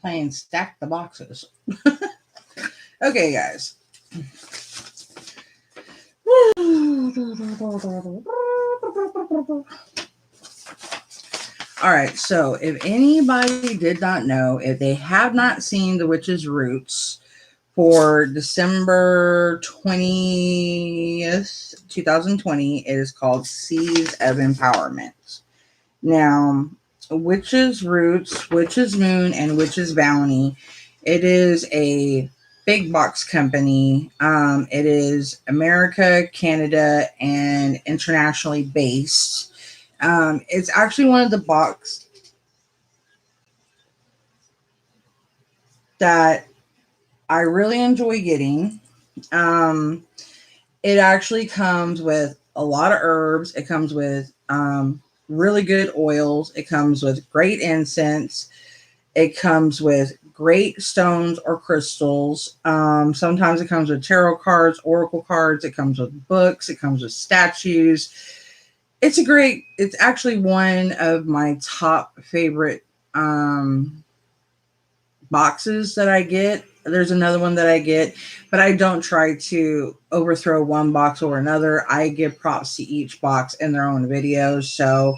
playing stack the boxes. Okay, guys. All right, so if anybody did not know, if they have not seen The Witch's Roots for December 20th, 2020, it is called Seeds of Empowerment. Now, Witch's Roots, Witch's Moon, and Witch's Bounty, it is a big box company. It is America, Canada, and internationally based. It's actually one of the box that I really enjoy getting. Um, it actually comes with a lot of herbs. It comes with really good oils. It comes with great incense. It comes with great stones or crystals. Sometimes it comes with tarot cards, oracle cards. It comes with books. It comes with statues. It's actually one of my top favorite boxes that I get. There's another one that I get, but I don't try to overthrow one box or another. I give props to each box in their own videos. So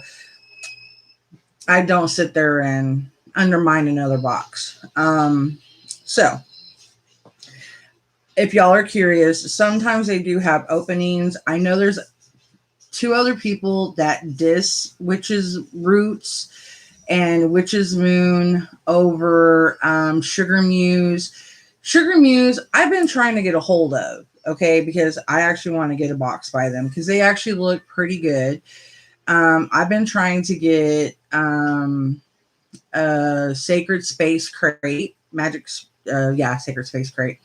I don't sit there and undermine another box. So if y'all are curious, sometimes they do have openings. I know there's two other people that diss Witch's Roots and Witch's Moon over Sugar Muse. Sugar Muse, I've been trying to get a hold of, okay, because I actually want to get a box by them because they actually look pretty good. I've been trying to get a Sacred Space Crate, Sacred Space Crate.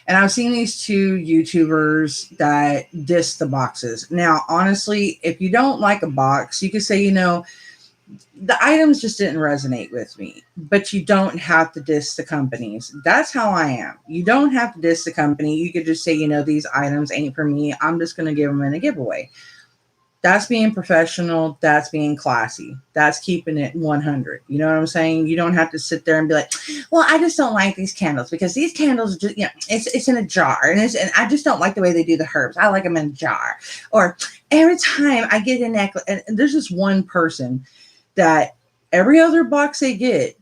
And I've seen these two YouTubers that diss the boxes. Now, honestly, if you don't like a box, you could say, the items just didn't resonate with me, but you don't have to diss the companies. That's how I am. You don't have to diss the company. You could just say, these items ain't for me. I'm just going to give them in a giveaway. That's being professional. That's being classy. That's keeping it 100. You know what I'm saying? You don't have to sit there and be like, well, I just don't like these candles because these candles just, it's in a jar. And I just don't like the way they do the herbs. I like them in a jar. Or every time I get a necklace, and there's just one person that every other box they get,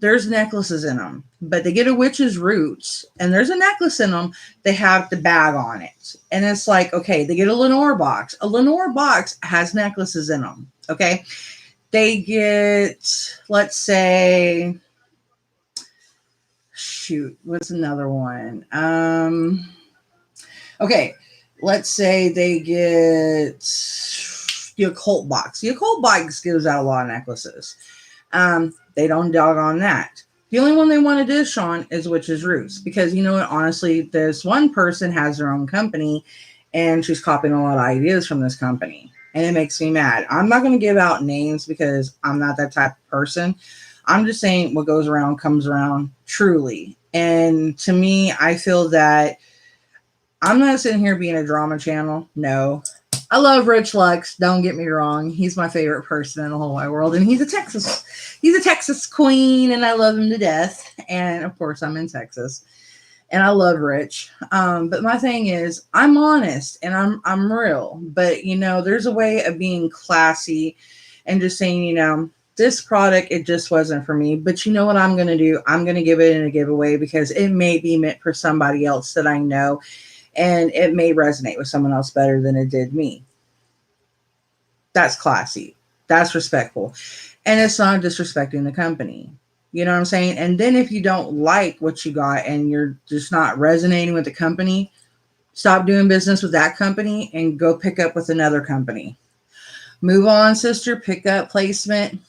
there's necklaces in them, but they get a Witch's Roots and there's a necklace in them. They have the bag on it. And it's like, okay, they get a Lenore box. A Lenore box has necklaces in them. Okay. They get, let's say, what's another one? Okay. Let's say they get the occult box. The occult box gives out a lot of necklaces. They don't dog on that. The only one they want to dish on is Witch's Roots because you know what? Honestly, this one person has their own company and she's copying a lot of ideas from this company. And it makes me mad. I'm not going to give out names because I'm not that type of person. I'm just saying what goes around comes around truly. And to me, I feel that I'm not sitting here being a drama channel. No. I love Rich Lux. Don't get me wrong. He's my favorite person in the whole wide world. And he's a Texas queen and I love him to death. And of course I'm in Texas and I love Rich. But my thing is I'm honest and I'm real, but there's a way of being classy and just saying, this product, it just wasn't for me, but you know what I'm going to do? I'm going to give it in a giveaway because it may be meant for somebody else that I know. And it may resonate with someone else better than it did me. That's classy. That's respectful. And it's not disrespecting the company. You know what I'm saying? And then if you don't like what you got and you're just not resonating with the company, stop doing business with that company and go pick up with another company. Move on, sister. Pick up placement.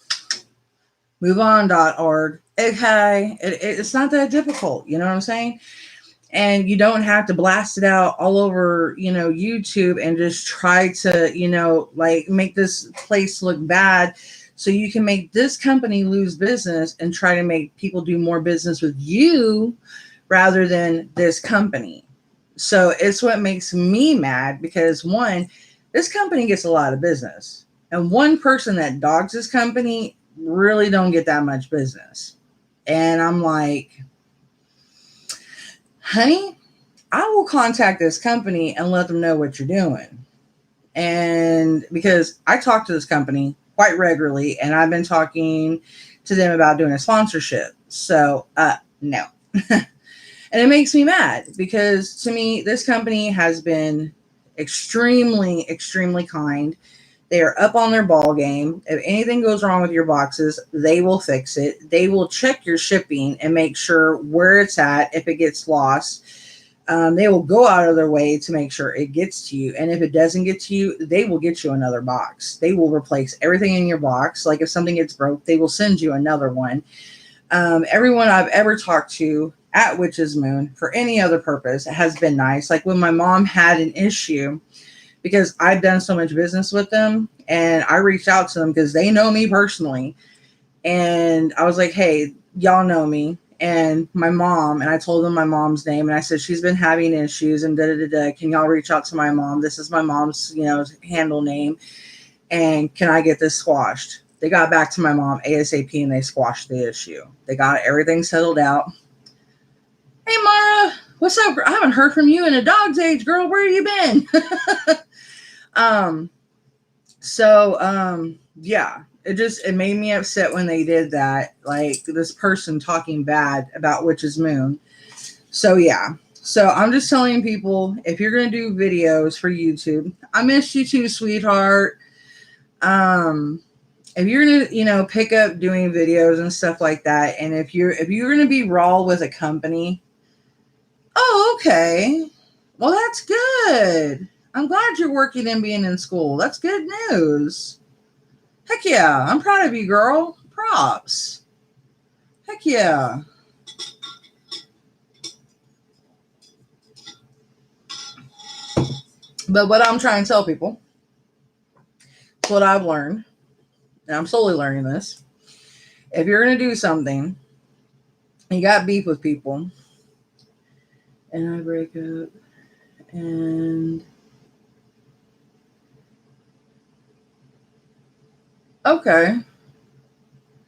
MoveOn.org. Okay. It's not that difficult. You know what I'm saying? And you don't have to blast it out all over, YouTube and just try to, make this place look bad so you can make this company lose business and try to make people do more business with you rather than this company. So it's what makes me mad because one, this company gets a lot of business and one person that dogs this company really don't get that much business. And I'm like, honey, I will contact this company and let them know what you're doing. And because I talk to this company quite regularly, and I've been talking to them about doing a sponsorship. So, no. And it makes me mad because to me, this company has been extremely, extremely kind. They are up on their ball game. If anything goes wrong with your boxes, they will fix it. They will check your shipping and make sure where it's at if it gets lost. They will go out of their way to make sure it gets to you. And if it doesn't get to you, they will get you another box. They will replace everything in your box. Like if something gets broke, they will send you another one. Everyone I've ever talked to at Witch's Moon for any other purpose has been nice. Like when my mom had an issue, because I've done so much business with them, and I reached out to them because they know me personally. And I was like, hey, y'all know me. And my mom, and I told them my mom's name, and I said, she's been having issues and da-da-da-da. Can y'all reach out to my mom? This is my mom's, handle name. And can I get this squashed? They got back to my mom ASAP and they squashed the issue. They got everything settled out. Hey, Mara, what's up? I haven't heard from you in a dog's age, girl. Where you been? Yeah, it made me upset when they did that. Like this person talking bad about Witch's Moon. So yeah. So I'm just telling people, if you're going to do videos for YouTube, I missed you too, sweetheart. If you're gonna, pick up doing videos and stuff like that, and if you're gonna be raw with a company, oh, okay, well that's good. I'm glad you're working and being in school. That's good news. Heck yeah, I'm proud of you, girl. Props. Heck yeah. But what I'm trying to tell people, what I've learned, and I'm slowly learning this, if you're gonna do something, you got beef with people, and I break up, and okay.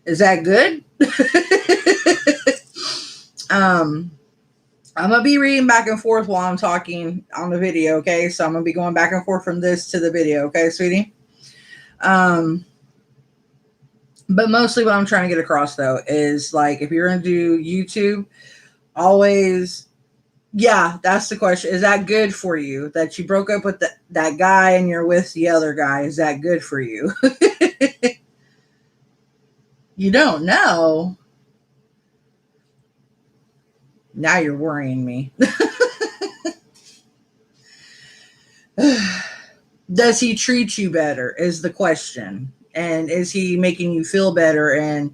Is that good? um, I'm gonna be reading back and forth while I'm talking on the video, okay? So I'm gonna be going back and forth from this to the video, okay, sweetie? But mostly what I'm trying to get across though is like if you're gonna do YouTube, always yeah, that's the question. Is that good for you? That you broke up with that guy and you're with the other guy, is that good for you? You don't know. Now you're worrying me. Does he treat you better is the question. And is he making you feel better? And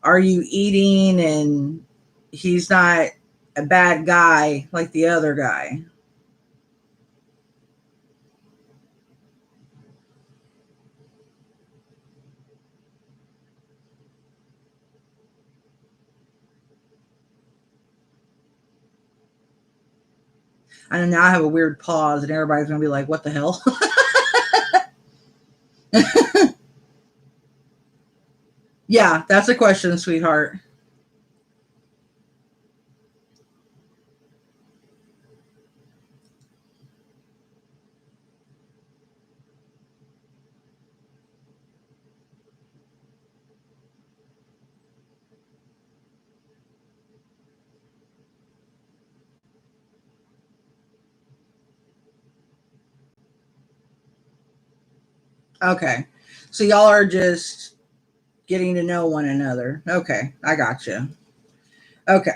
are you eating and he's not a bad guy like the other guy? And now I have a weird pause and everybody's going to be like, what the hell? Yeah, that's a question, sweetheart. Okay. So y'all are just getting to know one another. Okay. I got you. Okay.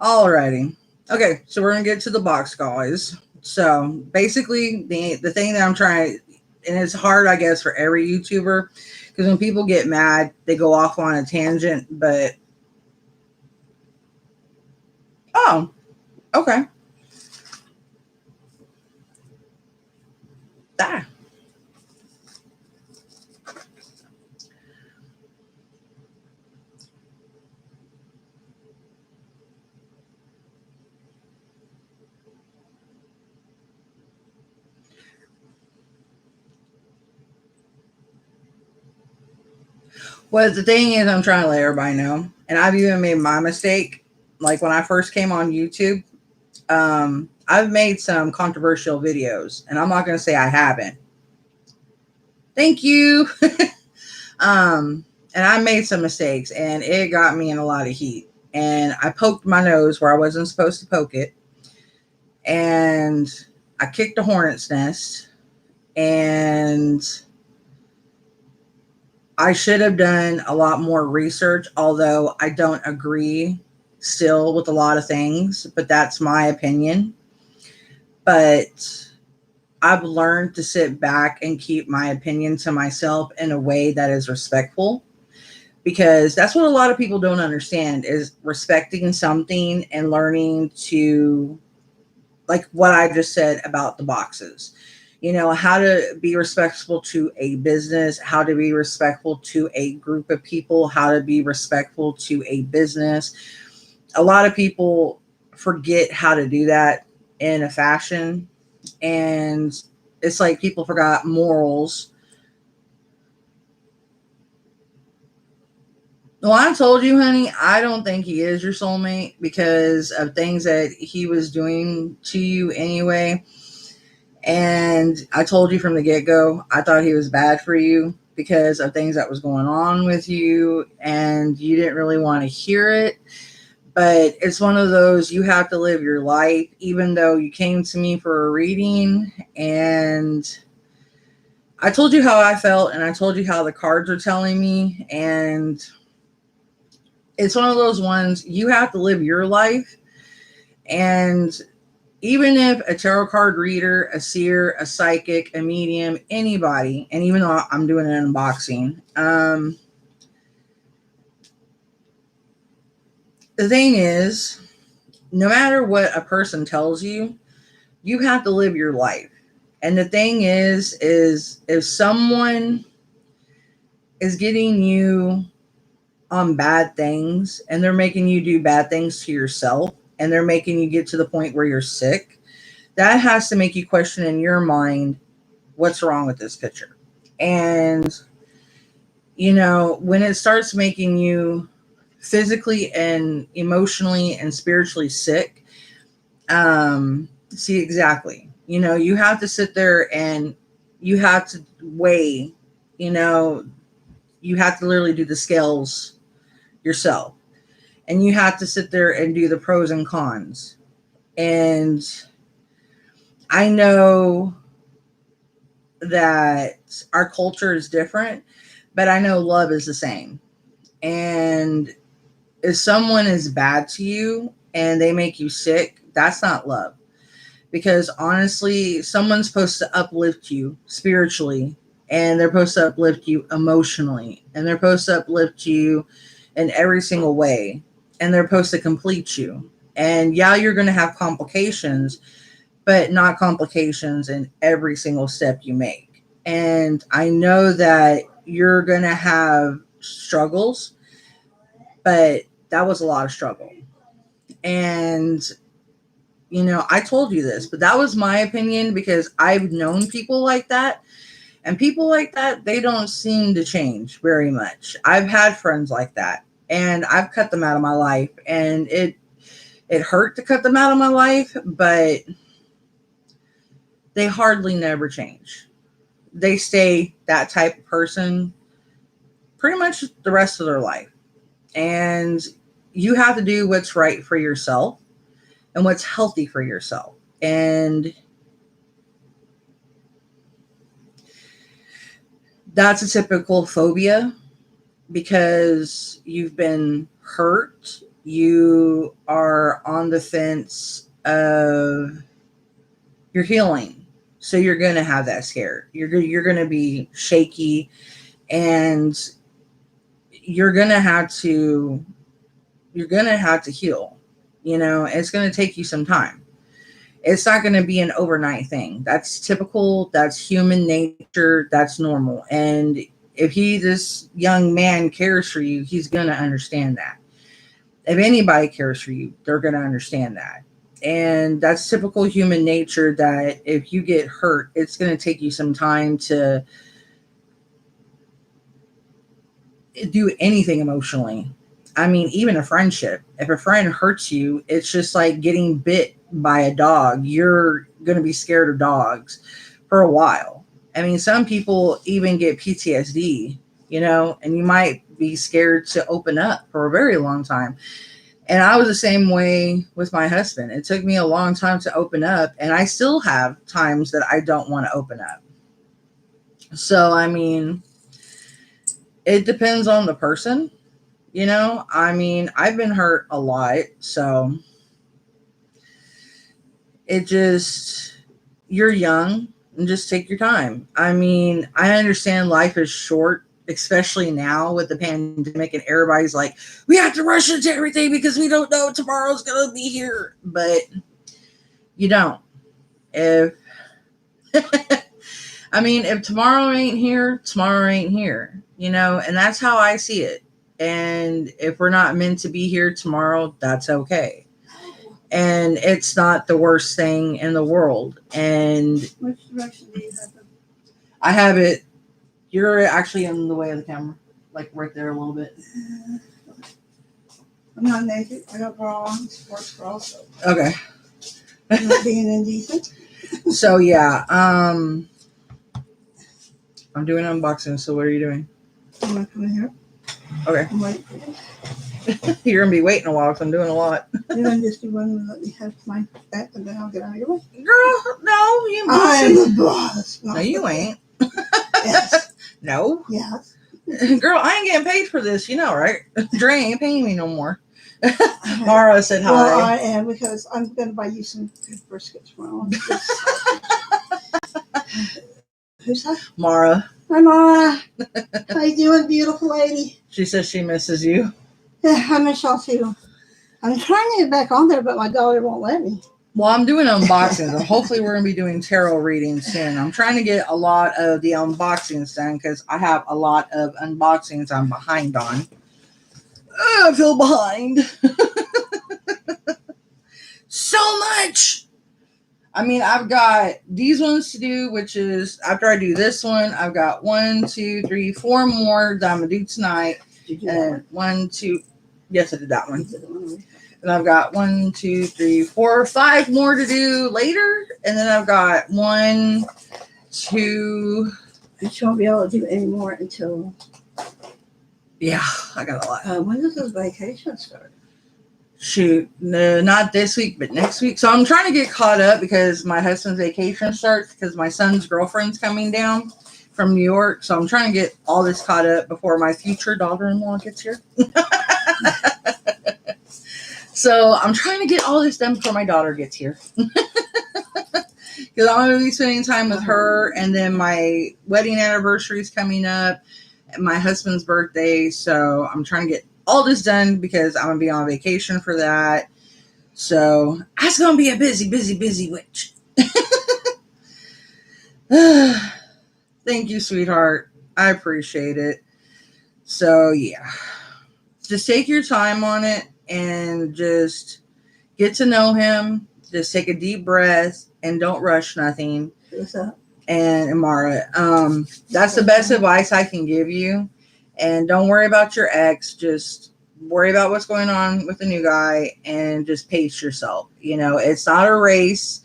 Alrighty. Okay. So we're going to get to the box, guys. So basically, the thing that I'm trying, and it's hard, I guess, for every YouTuber, because when people get mad, they go off on a tangent. But oh, okay. Ah. Well, the thing is, I'm trying to let everybody know, and I've even made my mistake. Like when I first came on YouTube, I've made some controversial videos, and I'm not going to say I haven't. Thank you. And I made some mistakes, and it got me in a lot of heat. And I poked my nose where I wasn't supposed to poke it, and I kicked a hornet's nest, and I should have done a lot more research, although I don't agree still with a lot of things, but that's my opinion. But I've learned to sit back and keep my opinion to myself in a way that is respectful, because that's what a lot of people don't understand is respecting something and learning to, like what I just said about the boxes, how to be respectful to a business, how to be respectful to a group of people, how to be respectful to a business. A lot of people forget how to do that in a fashion, and it's like people forgot morals. Well, I told you, honey, I don't think he is your soulmate because of things that he was doing to you anyway. And I told you from the get-go, I thought he was bad for you because of things that was going on with you, and you didn't really want to hear it. But it's one of those, you have to live your life, even though you came to me for a reading, and I told you how I felt, and I told you how the cards are telling me, and it's one of those ones, you have to live your life. And even if a tarot card reader, a seer, a psychic, a medium, anybody, and even though I'm doing an unboxing, the thing is, no matter what a person tells you, you have to live your life. And the thing is if someone is getting you on bad things and they're making you do bad things to yourself and they're making you get to the point where you're sick, that has to make you question in your mind what's wrong with this picture. And when it starts making you physically and emotionally and spiritually sick, see, exactly, you have to sit there and you have to weigh, you have to literally do the scales yourself, and you have to sit there and do the pros and cons. And I know that our culture is different, but I know love is the same. And if someone is bad to you and they make you sick, that's not love. Because honestly, someone's supposed to uplift you spiritually, and they're supposed to uplift you emotionally, and they're supposed to uplift you in every single way, and they're supposed to complete you. And yeah, you're going to have complications, but not complications in every single step you make. And I know that you're going to have struggles, but that was a lot of struggle. And, I told you this, but that was my opinion because I've known people like that. And people like that, they don't seem to change very much. I've had friends like that, and I've cut them out of my life. And it hurt to cut them out of my life, but they hardly never change. They stay that type of person pretty much the rest of their life. And you have to do what's right for yourself and what's healthy for yourself. And that's a typical phobia because you've been hurt. You are on the fence of your healing. So you're going to have that scare. You're going to be shaky, and you're going to have to heal. It's going to take you some time. It's not going to be an overnight thing. That's typical. That's human nature. That's normal. And if this young man cares for you, he's going to understand that. If anybody cares for you, they're going to understand that. And that's typical human nature, that if you get hurt, it's going to take you some time to do anything emotionally. I mean, even a friendship. If a friend hurts you, it's just like getting bit by a dog. You're going to be scared of dogs for a while. I mean, some people even get PTSD, and you might be scared to open up for a very long time. And I was the same way with my husband. It took me a long time to open up, and I still have times that I don't want to open up. So, I mean, it depends on the person. I mean, I've been hurt a lot, so you're young and just take your time. I mean, I understand life is short, especially now with the pandemic, and everybody's like, we have to rush into everything because we don't know tomorrow's going to be here. But you don't. If, I mean, if tomorrow ain't here, tomorrow ain't here, and that's how I see it. And if we're not meant to be here tomorrow, that's okay. And it's not the worst thing in the world. And which direction do you have them? I have it. You're actually in the way of the camera, like right there a little bit. I'm not naked. I got bra on, sports bra. So Okay. I'm not being indecent. So yeah, I'm doing unboxing. So what are you doing? I'm gonna come in here. Okay. I'm waiting for you. You're gonna be waiting a while because I'm doing a lot. You're gonna just do one and let me have my back, and then I'll get out of your way. Girl, no, you I am the boss. No, you ain't. Yes. No. Yes. Girl, I ain't getting paid for this, right? Dre ain't paying me no more. Mara said hi. Well, I am, because I'm going to buy you some good brisket tomorrow. Who's that? Mara. Hi, Mara. How you doing, beautiful lady? She says she misses you. Yeah, I miss y'all too. I'm trying to get back on there, but my daughter won't let me. Well, I'm doing unboxings, and hopefully we're going to be doing tarot readings soon. I'm trying to get a lot of the unboxings done because I have a lot of unboxings I'm behind on. I feel behind. So much. I mean, I've got these ones to do, which is after I do this one, I've got 1, 2, 3, 4 more that I'm going to do tonight. Did you do And that 1, 2, yes, I did that one. You did the one. And I've got 1, 2, 3, 4, 5 more to do later. And then I've got 1, 2. But you won't be able to do any more until. Yeah, I got a lot. When does this vacation start? Shoot, no, not this week, but next week. So I'm trying to get caught up because my husband's vacation starts because my son's girlfriend's coming down from New York. So I'm trying to get all this caught up before my future daughter-in-law gets here. So I'm trying to get all this done before my daughter gets here. Because I'm going to be spending time with her. And then my wedding anniversary is coming up. And my husband's birthday. So I'm trying to get all this done because I'm going to be on vacation for that. So that's going to be a busy, busy, busy witch. Thank you, sweetheart. I appreciate it. So yeah, just take your time on it and just get to know him. Just take a deep breath and don't rush nothing. Who's that? And Amara, that's the best advice I can give you. And don't worry about your ex. Just worry about what's going on with the new guy and just pace yourself. It's not a race.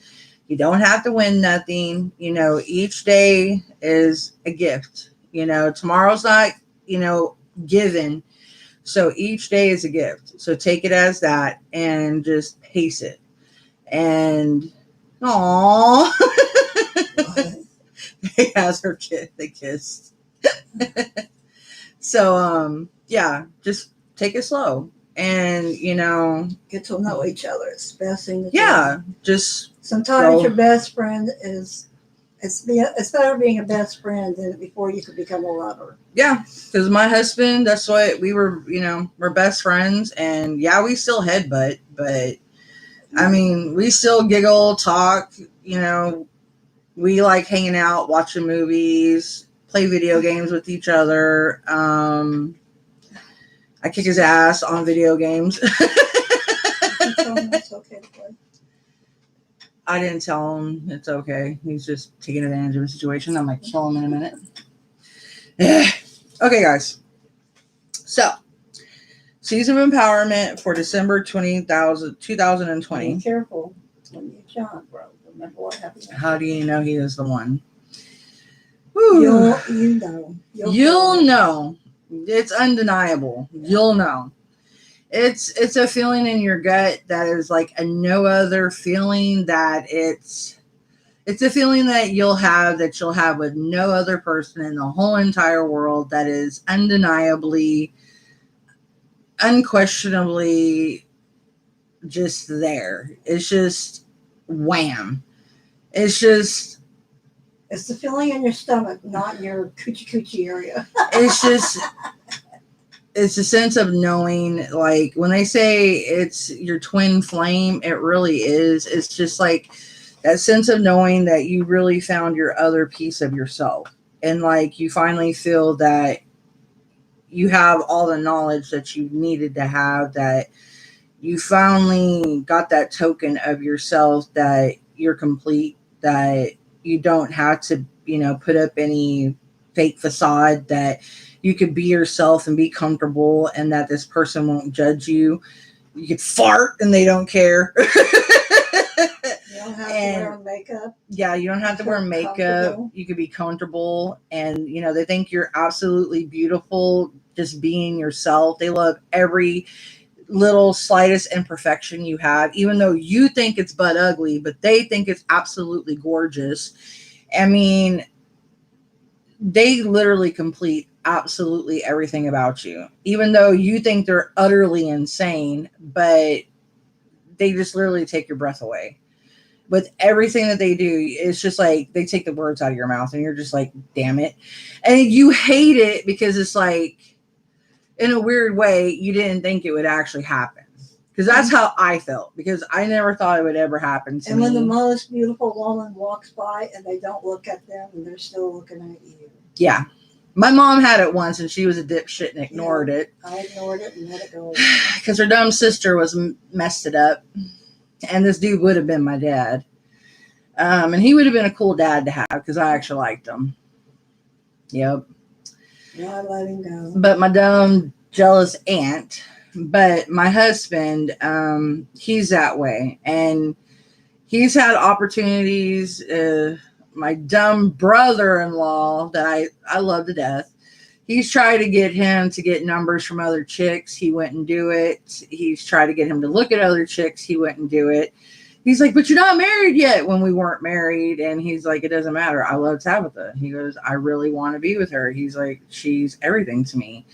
You don't have to win nothing. Each day is a gift. Tomorrow's not, given. So each day is a gift. So take it as that and just pace it. And aww. They has her kid. They kissed. So yeah, just take it slow. And Get to know each other. It's the best thing to do. Yeah, just sometimes your best friend is it's better being a best friend than before you could become a lover. Yeah, because my husband, that's what we were, we're best friends, and yeah, we still headbutt, but I mean, we still giggle, talk, we like hanging out, watching movies, play video games with each other. I kick his ass on video games. I tell him it's okay to play. I didn't tell him it's okay. He's just taking advantage of the situation. I'm going to kill him in a minute. Okay, guys. So, Season of Empowerment for December 2020. Be careful when you jump, bro. Remember what happened. How do you know he is the one? You know. You'll know. It's undeniable. You'll know. It's a feeling in your gut that is like a no other feeling, that it's a feeling that you'll have with no other person in the whole entire world, that is undeniably, unquestionably just there. It's just wham. It's just, it's the feeling in your stomach, not in your coochie area. it's just, it's a sense of knowing, like when they say it's your twin flame, it really is. It's just like that sense of knowing that you really found your other piece of yourself. And like you finally feel that you have all the knowledge that you needed to have, that you finally got that token of yourself, that you're complete, that you don't have to, put up any fake facade, that you could be yourself and be comfortable, and that this person won't judge you. You could fart and they don't care. You don't have to wear makeup. Yeah, you don't have to wear makeup. You could be comfortable, and they think you're absolutely beautiful just being yourself. They love every little slightest imperfection you have, even though you think it's butt ugly, but they think it's absolutely gorgeous. I mean, they literally complete absolutely everything about you, even though you think they're utterly insane, but they just literally take your breath away with everything that they do. It's just like they take the words out of your mouth and you're just like, damn it. And you hate it because it's like, in a weird way, you didn't think it would actually happen. Because that's how I felt, because I never thought it would ever happen to me. And when the most beautiful woman walks by and they don't look at them and they're still looking at you. Yeah. My mom had it once and she was a dipshit and ignored it. I ignored it and let it go. Because her dumb sister was messed it up. And this dude would have been my dad. And he would have been a cool dad to have, because I actually liked him. Yep. Yeah, I let him go. But my dumb, jealous aunt. But my husband, he's that way. And he's had opportunities. My dumb brother-in-law that I love to death. He's tried to get him to get numbers from other chicks. He wouldn't do it. He's tried to get him to look at other chicks. He wouldn't do it. He's like, but you're not married yet, when we weren't married. And he's like, it doesn't matter. I love Tabitha. He goes, I really want to be with her. He's like, she's everything to me.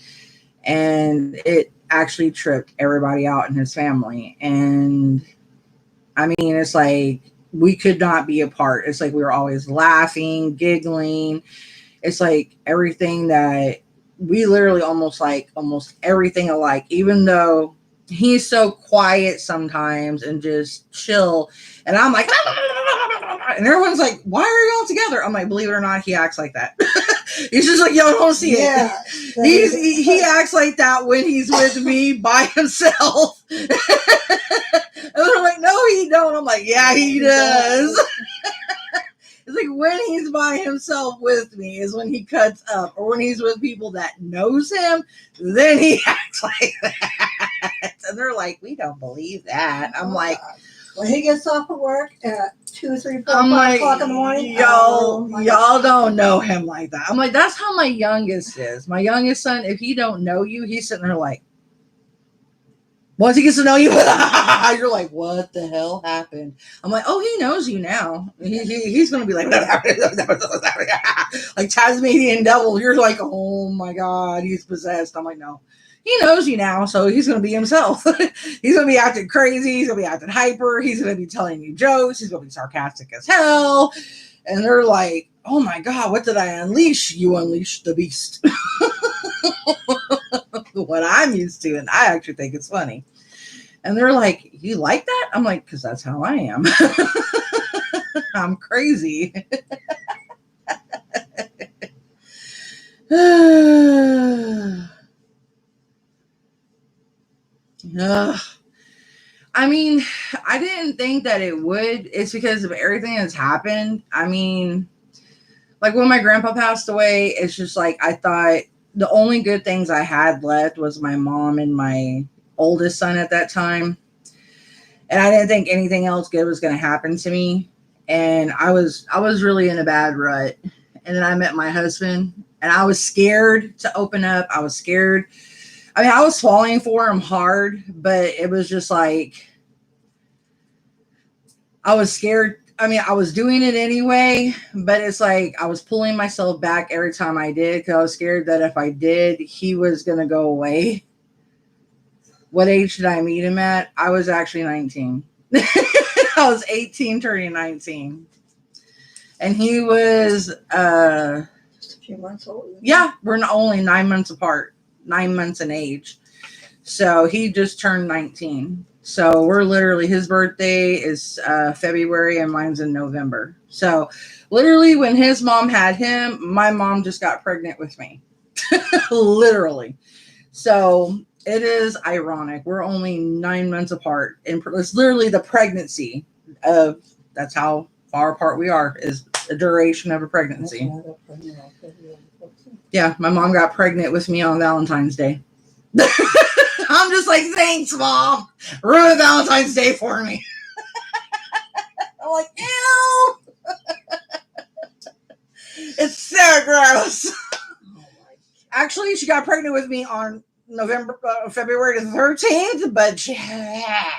And it actually tripped everybody out in his family. And I mean, it's like we could not be apart. It's like we were always laughing, giggling. It's like everything that we literally almost everything alike, even though he's so quiet sometimes and just chill. And I'm like, and everyone's like, why are you all together? I'm like, believe it or not, he acts like that. He's just like, yo, don't see it. He acts like that when he's with me by himself. And they're like, no, he don't. I'm like, yeah, he does. It's like when he's by himself with me is when he cuts up, or when he's with people that knows him, then he acts like that. And they're like, we don't believe that. I'm like, when he gets off of work at 2, 3, 4, 5 o'clock in the morning, y'all don't know him like that. I'm like, that's how my youngest is. My youngest son, if he don't know you, he's sitting there like, once he gets to know you, you're like, what the hell happened? I'm like, oh, he knows you now. He's going to be like, like Tasmanian devil. You're like, oh my God, he's possessed. I'm like, no, he knows you now. So he's going to be himself. He's going to be acting crazy. He's going to be acting hyper. He's going to be telling you jokes. He's going to be sarcastic as hell. And they're like, oh my God, what did I unleash? You unleashed the beast. What I'm used to, and I actually think it's funny. And they're like, you like that? I'm like, because that's how I am. I'm crazy. I mean, I didn't think that it would. It's because of everything that's happened. I mean, like when my grandpa passed away, it's just like I thought the only good things I had left was my mom and my oldest son at that time. And I didn't think anything else good was going to happen to me. And I was really in a bad rut. And then I met my husband, and I was scared to open up. I was scared. I mean, I was falling for him hard, but it was just like I was scared. I mean, I was doing it anyway, but it's like I was pulling myself back every time I did because I was scared that if I did, he was going to go away. What age did I meet him at? I was actually 19. I was 18 turning 19. And he was, Just a few months old. yeah, we're only 9 months apart, 9 months in age. So he just turned 19. So we're literally, his birthday is February and mine's in November. So literally when his mom had him, my mom just got pregnant with me. Literally. So it is ironic. We're only 9 months apart. And it's literally the pregnancy of, that's how far apart we are, is the duration of a pregnancy. Yeah, my mom got pregnant with me on Valentine's Day. I'm just like, thanks, Mom. Ruin Valentine's Day for me. I'm like, ew. It's so gross. Actually, she got pregnant with me on February the 13th, but yeah,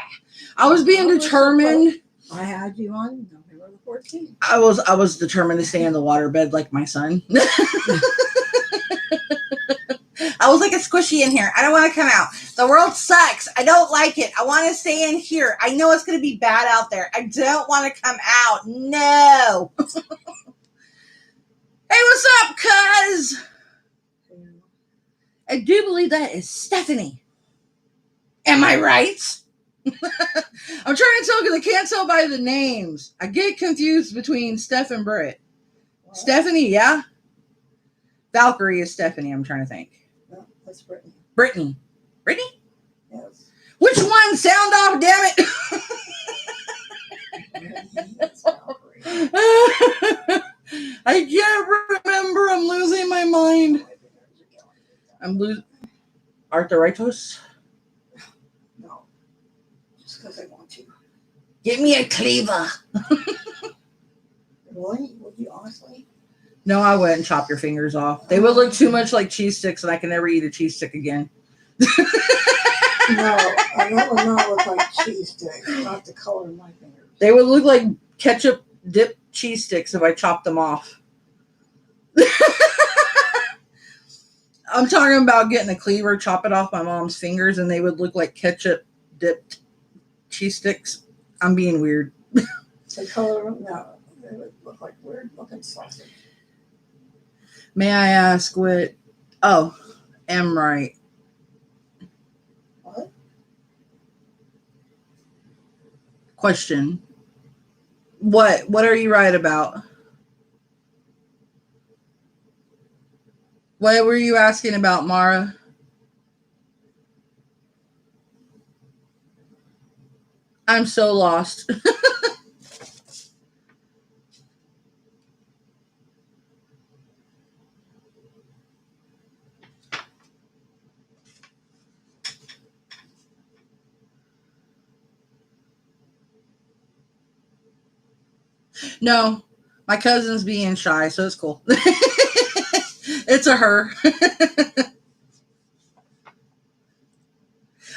I was being determined. I had you on November the 14th. I was determined to stay in the waterbed like my son. I was like, it's squishy in here. I don't want to come out. The world sucks. I don't like it. I want to stay in here. I know it's going to be bad out there. I don't want to come out. No. Hey, what's up, cuz? I do believe that is Stephanie. Am I right? I'm trying to tell because I can't tell by the names. I get confused between Steph and Britt. What? Stephanie, yeah. Valkyrie is Stephanie, I'm trying to think. No, that's Brittany. Brittany. Brittany? Yes. Which one? Sound off, damn it. I can't remember. I'm losing my mind. I'm losing. Arthritis? No. Just because I want to. Get me a cleaver. Really? Would you honestly? No, I wouldn't chop your fingers off. They would look too much like cheese sticks, and I can never eat a cheese stick again. No, that would not look like cheese sticks. Not the color of my fingers. They would look like ketchup dipped cheese sticks if I chopped them off. I'm talking about getting a cleaver, chop it off my mom's fingers, and they would look like ketchup dipped cheese sticks. I'm being weird. The color, no, they would look like weird looking sausage. May I ask what? Oh, am right. What? Question. What are you right about? What were you asking about, Mara? I'm so lost. No, my cousin's being shy, so it's cool. It's a her.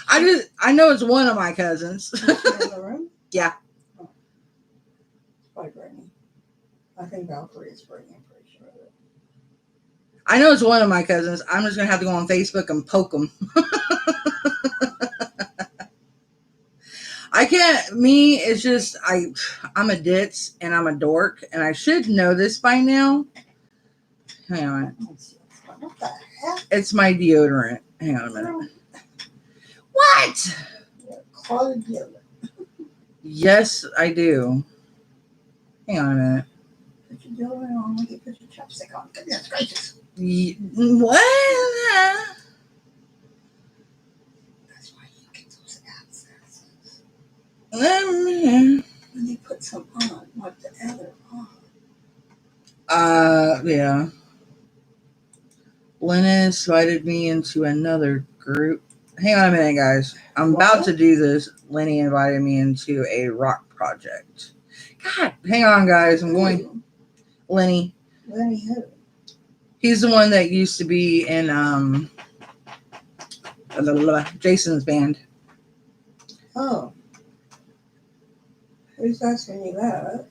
I know it's one of my cousins. In the room? Yeah. Oh. It's probably Brittany. I think Valkyrie is Brittany. I'm pretty sure of it. I know it's one of my cousins. I'm just gonna have to go on Facebook and poke them. I can't. Me, it's just I'm a ditz and I'm a dork, and I should know this by now. Hang on. What the heck? It's my deodorant. Hang on a minute. What? Clogged deodorant. Yes, I do. Hang on a minute. Put your deodorant on like you put your chapstick on. Goodness gracious. What? That's why you get those abscesses. When you put some on, like the other on. Yeah. Linus invited me into another group. Hang on a minute, guys. I'm about to do this. Lenny invited me into a rock project. God, hang on, guys. I'm going. Lenny. Lenny who? He's the one that used to be in Jason's band. Oh. Who's asking you that?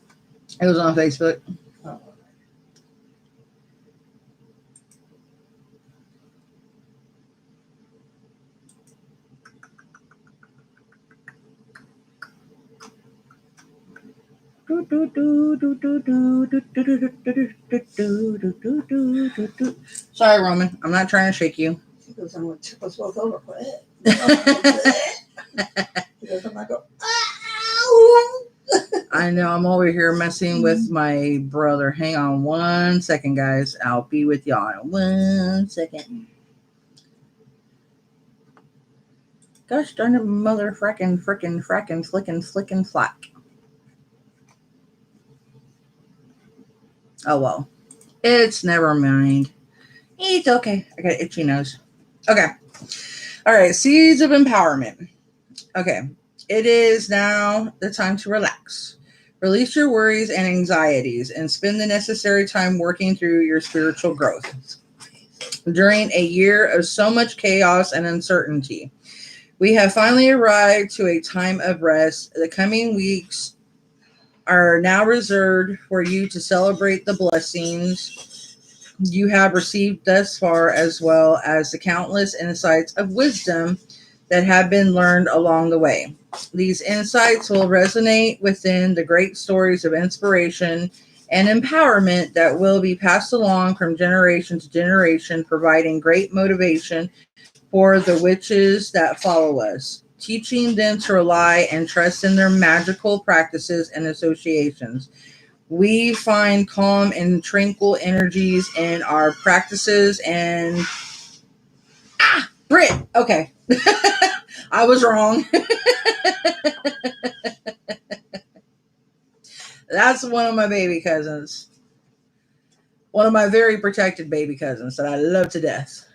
It was on Facebook. Oh. Sorry, Roman. I'm not trying to shake you. He goes, I'm going to tip us both over. He goes, I'm going to go, ow! I know. I'm over here messing with my brother. Hang on 1 second, guys. I'll be with y'all in 1 second. Gosh darn it, mother frickin' flickin' flack. Oh, well. It's never mind. It's okay. I got an itchy nose. Okay. All right. Seeds of empowerment. Okay. It is now the time to relax. Release your worries and anxieties and spend the necessary time working through your spiritual growth. During a year of so much chaos and uncertainty, we have finally arrived to a time of rest. The coming weeks are now reserved for you to celebrate the blessings you have received thus far, as well as the countless insights of wisdom that have been learned along the way. These insights will resonate within the great stories of inspiration and empowerment that will be passed along from generation to generation, providing great motivation for the witches that follow us, teaching them to rely and trust in their magical practices and associations. We find calm and tranquil energies in our practices and Brit. Okay. I was wrong. That's one of my baby cousins. One of my very protected baby cousins that I love to death.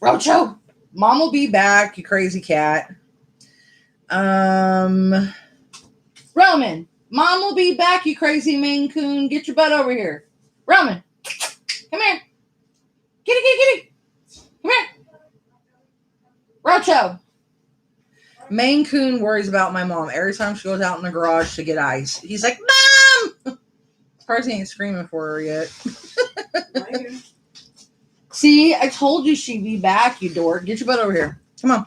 Rocho, Mom will be back, you crazy cat. Roman, Mom will be back, you crazy Maine Coon. Get your butt over here. Roman, come here. Kitty. Come here. Rocho. Maine Coon worries about my mom every time she goes out in the garage to get ice. He's like, Mom! Surprised he ain't screaming for her yet. See, I told you she'd be back, you dork. Get your butt over here. Come on.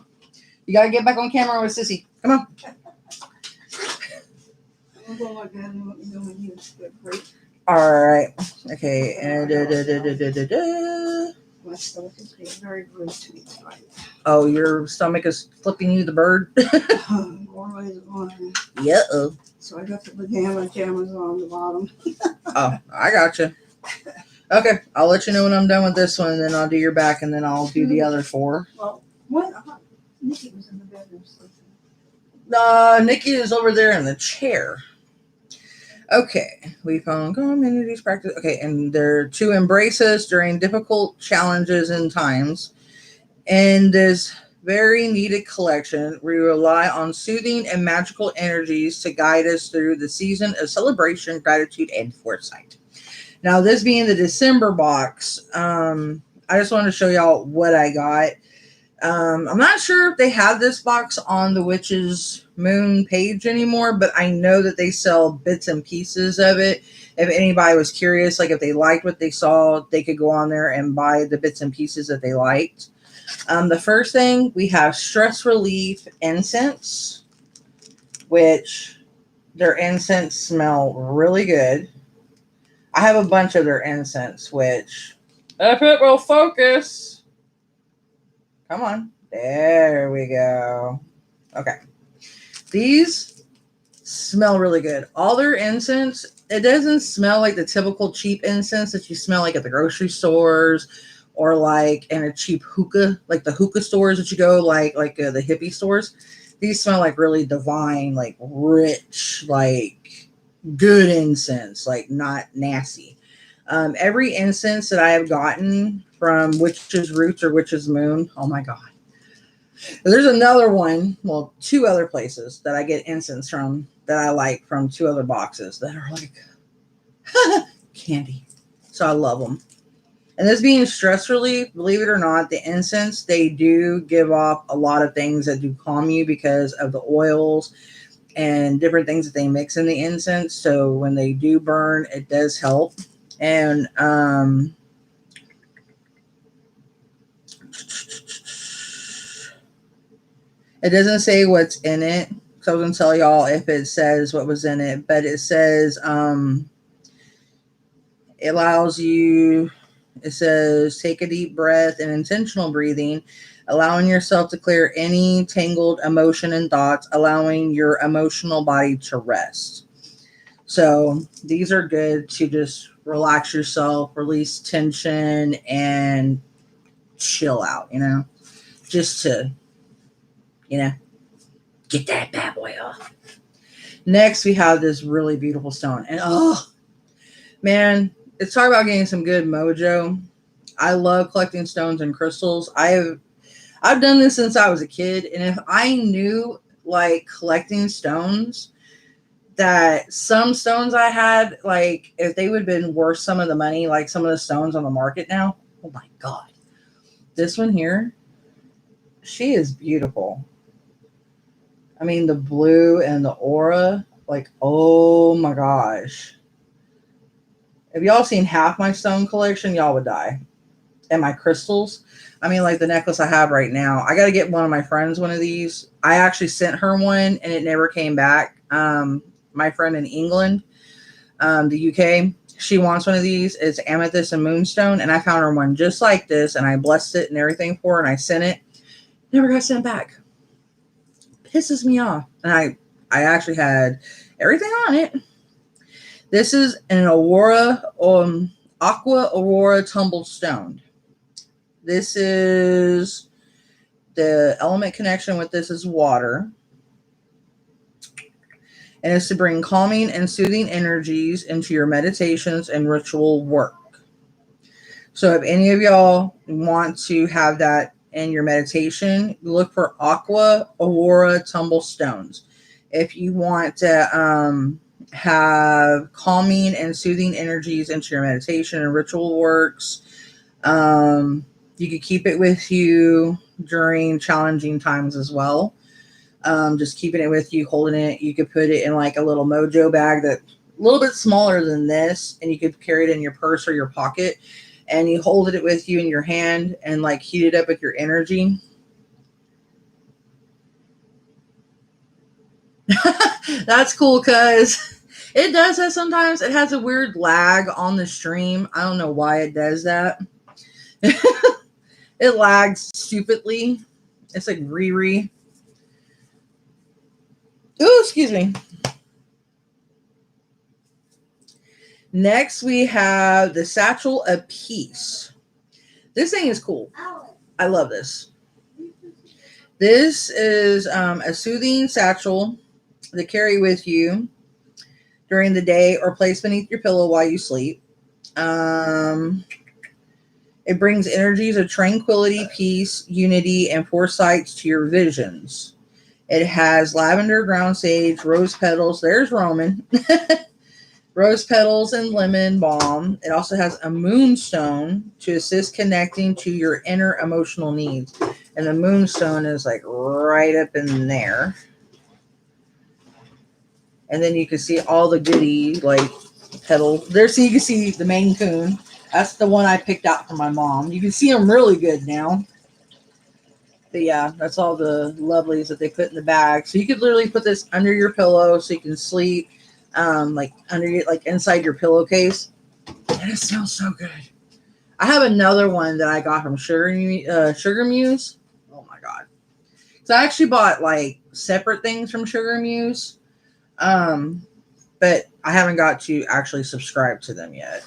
You gotta get back on camera with Sissy. Come on. Alright. Okay. My stomach is being very rude to me tonight. Oh, your stomach is flipping you the bird? More ways than one. Yeah. So I got the pajamas on the bottom. Oh, I gotcha. Okay, I'll let you know when I'm done with this one, and then I'll do your back, and then I'll do the other four. Well, what? Nikki was in the bedroom sleeping. Nikki is over there in the chair. Okay, we found communities practice. Okay, and they're to embrace us during difficult challenges and times. In this very needed collection, we rely on soothing and magical energies to guide us through the season of celebration, gratitude, and foresight. Now, this being the December box, I just want to show y'all what I got. I'm not sure if they have this box on the Witch's Moon page anymore, but I know that they sell bits and pieces of it. If anybody was curious, like if they liked what they saw, they could go on there and buy the bits and pieces that they liked. The first thing, we have Stress Relief Incense, which their incense smell really good. I have a bunch of their incense, which, if it will focus. Come on. There we go. Okay. These smell really good. All their incense, it doesn't smell like the typical cheap incense that you smell like at the grocery stores or like in a cheap hookah, like the hookah stores that you go, like the hippie stores. These smell like really divine, like rich, like good incense, like not nasty. Every incense that I have gotten from Witch's Roots or Witch's Moon, oh my God. There's another one, well, two other places that I get incense from that I like from two other boxes that are like candy. So I love them. And this being stress relief, believe it or not, the incense, they do give off a lot of things that do calm you because of the oils and different things that they mix in the incense. So when they do burn, it does help. And it doesn't say what's in it. So I was going to tell y'all if it says what was in it, but it says it allows you, it says take a deep breath and intentional breathing, allowing yourself to clear any tangled emotion and thoughts, allowing your emotional body to rest. So these are good to just relax yourself, release tension, and chill out, just to, get that bad boy off. Next, we have this really beautiful stone. And oh, man, it's talk about getting some good mojo. I love collecting stones and crystals. I've done this since I was a kid. And if I knew, like, collecting stones, that some stones I had, like, if they would have been worth some of the money, like some of the stones on the market now, oh my God. This one here, she is beautiful. I mean, the blue and the aura, like, oh my gosh. If y'all seen half my stone collection, y'all would die. And my crystals, I mean, like the necklace I have right now, I got to get one of my friends one of these. I actually sent her one and it never came back. My friend in England, the UK, she wants one of these. It's amethyst and moonstone. And I found her one just like this and I blessed it and everything for her and I sent it. Never got sent back. Pisses me off. And I actually had everything on it. This is an aqua aurora tumbled stone. This is the element connection with this is water. And it's to bring calming and soothing energies into your meditations and ritual work. So if any of y'all want to have that in your meditation, look for aqua aurora tumble stones. If you want to have calming and soothing energies into your meditation and ritual works, you could keep it with you during challenging times as well. Just keeping it with you, holding it. You could put it in like a little mojo bag that's a little bit smaller than this, and you could carry it in your purse or your pocket, and you hold it with you in your hand and like heat it up with your energy. That's cool because it does that sometimes. It has a weird lag on the stream. I don't know why it does that. It lags stupidly. It's like Riri. Ooh, excuse me. Next, we have the Satchel of Peace. This thing is cool. I love this. This is a soothing satchel to carry with you during the day or place beneath your pillow while you sleep. It brings energies of tranquility, peace, unity, and foresight to your visions. It has lavender, ground sage, rose petals. There's Roman. Rose petals and lemon balm. It also has a moonstone to assist connecting to your inner emotional needs. And the moonstone is like right up in there. And then you can see all the goodies, like petals. There, so you can see the Maine Coon. That's the one I picked out for my mom. You can see them really good now. But yeah, that's all the lovelies that they put in the bag. So you could literally put this under your pillow so you can sleep, like under your, like inside your pillowcase. And it smells so good. I have another one that I got from Sugar Muse. Oh my God. So I actually bought like separate things from Sugar Muse. But I haven't got to actually subscribe to them yet.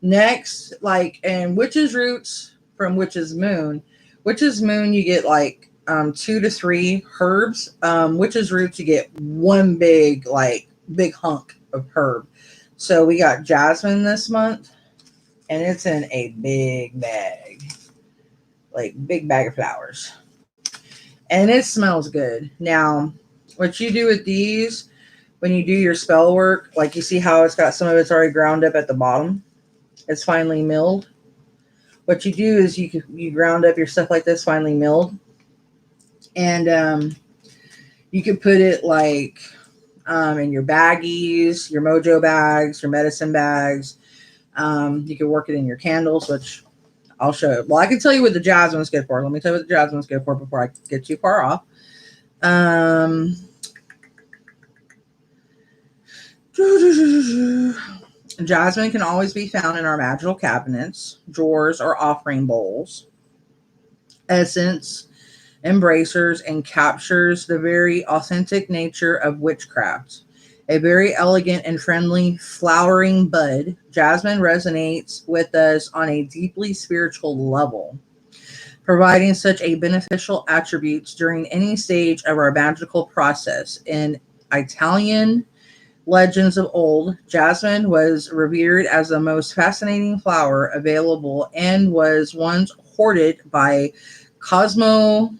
Next, like in Witch's Roots from Witch's Moon. Witch's Moon, you get like 2 to 3 herbs. Witch's Roots, you get one big hunk of herb. So we got jasmine this month, and it's in a big bag, like big bag of flowers. And it smells good. Now, what you do with these, when you do your spell work, like you see how it's got some of it's already ground up at the bottom, it's finely milled. What you do is you ground up your stuff like this, finely milled, and you can put it like in your baggies, your mojo bags, your medicine bags. You can work it in your candles, which I'll show you. Well, I can tell you what the jasmine's good for. Let me tell you what the jasmine's good for before I get too far off. Jasmine can always be found in our magical cabinets, drawers, or offering bowls. Essence embracers and captures the very authentic nature of witchcraft. A very elegant and friendly flowering bud, jasmine resonates with us on a deeply spiritual level, providing such a beneficial attributes during any stage of our magical process. In Italian legends of old, jasmine was revered as the most fascinating flower available and was once hoarded by Cosmo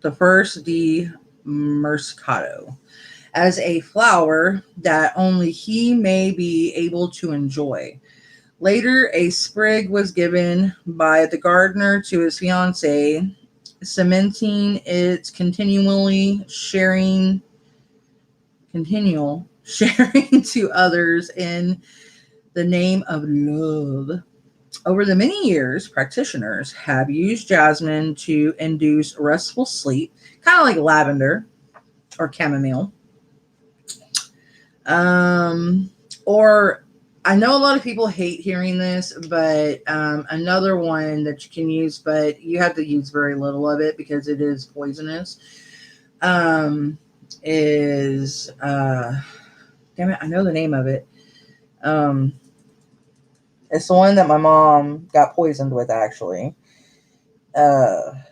the First di Mercado as a flower that only he may be able to enjoy. Later, a sprig was given by the gardener to his fiancée, cementing its continual sharing to others in the name of love. Over the many years, practitioners have used jasmine to induce restful sleep, kind of like lavender or chamomile. Or I know a lot of people hate hearing this, but another one that you can use, but you have to use very little of it because it is poisonous, is damn it, I know the name of it. It's the one that my mom got poisoned with, actually. Damn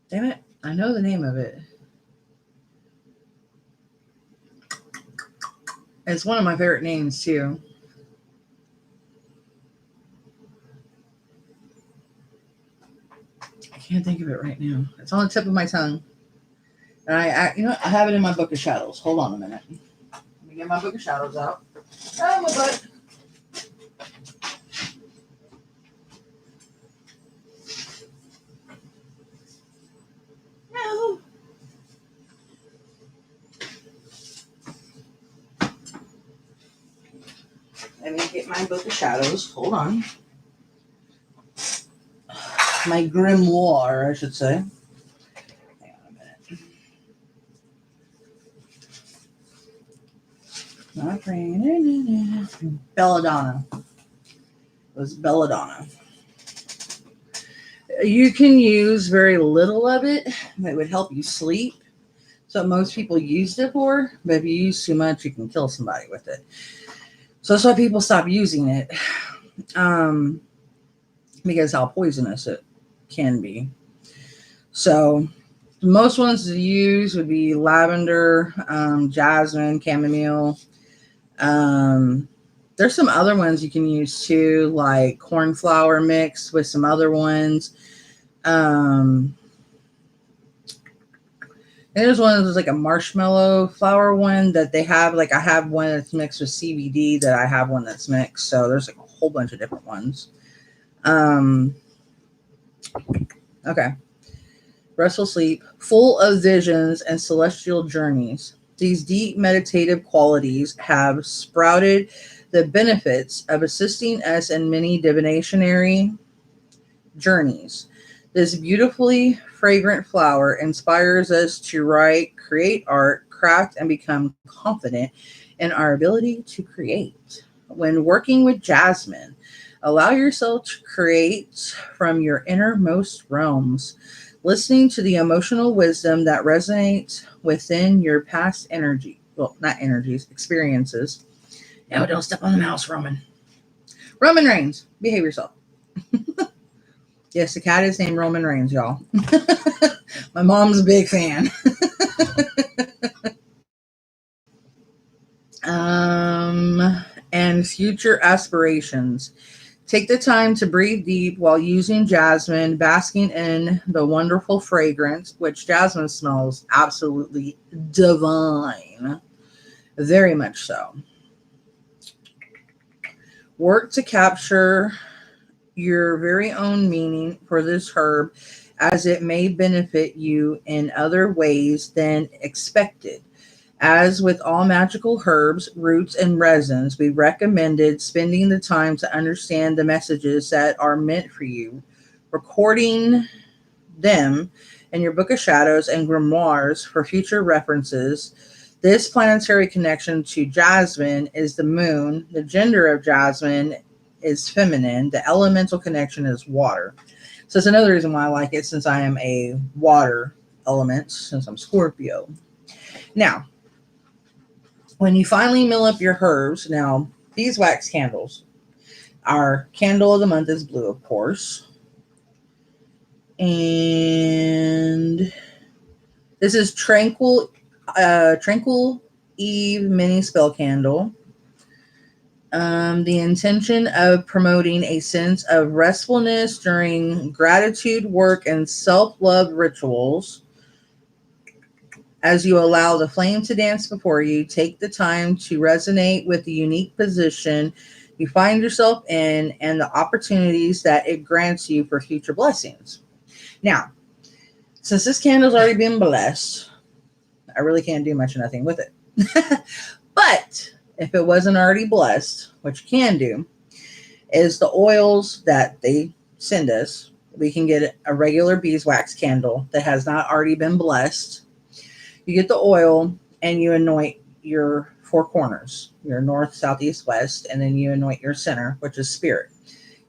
it, I know the name of it. It's one of my favorite names, too. I can't think of it right now. It's on the tip of my tongue. And I have it in my book of shadows. Hold on a minute. Let me get my book of shadows out. Oh, my butt. No. Let me get my book of shadows. Hold on. My grimoire, I should say. Hang on a minute. Belladonna. It was belladonna. You can use very little of it. It would help you sleep. So most people used it for, but if you use too much, you can kill somebody with it. So that's why people stop using it, because how poisonous it can be. So most ones to use would be lavender, jasmine, chamomile. There's some other ones you can use too, like cornflower mixed with some other ones. And there's one that's like a marshmallow flower one that they have. Like I have one that's mixed with CBD that I have one that's mixed. So there's like a whole bunch of different ones. Okay. Restful sleep, full of visions and celestial journeys. These deep meditative qualities have sprouted the benefits of assisting us in many divinationary journeys. This beautifully fragrant flower inspires us to write, create art, craft, and become confident in our ability to create. When working with jasmine, allow yourself to create from your innermost realms, listening to the emotional wisdom that resonates within your past energy. Well, not energies, experiences. No, don't step on the mouse, Roman. Roman Reigns, behave yourself. Yes, the cat is named Roman Reigns, y'all. My mom's a big fan. future aspirations. Take the time to breathe deep while using jasmine, basking in the wonderful fragrance, which jasmine smells absolutely divine. Very much so. Work to capture your very own meaning for this herb as it may benefit you in other ways than expected. As with all magical herbs, roots, and resins, we recommended spending the time to understand the messages that are meant for you, recording them in your Book of Shadows and grimoires for future references. This planetary connection to Jasmine is the moon. The gender of Jasmine is feminine. The elemental connection is water. So it's another reason why I like it, since I am a water element, since I'm Scorpio. Now, when you finally mill up your herbs, now beeswax candles. Our candle of the month is blue, of course. And this is Tranquil Eve mini spell candle. The intention of promoting a sense of restfulness during gratitude, work, and self-love rituals. As you allow the flame to dance before you, take the time to resonate with the unique position you find yourself in and the opportunities that it grants you for future blessings. Now, since this candle's already been blessed, I really can't do much of nothing with it. But if it wasn't already blessed, what you can do is the oils that they send us. We can get a regular beeswax candle that has not already been blessed. You get the oil and you anoint your four corners, your north, south, east, west, and then you anoint your center, which is spirit.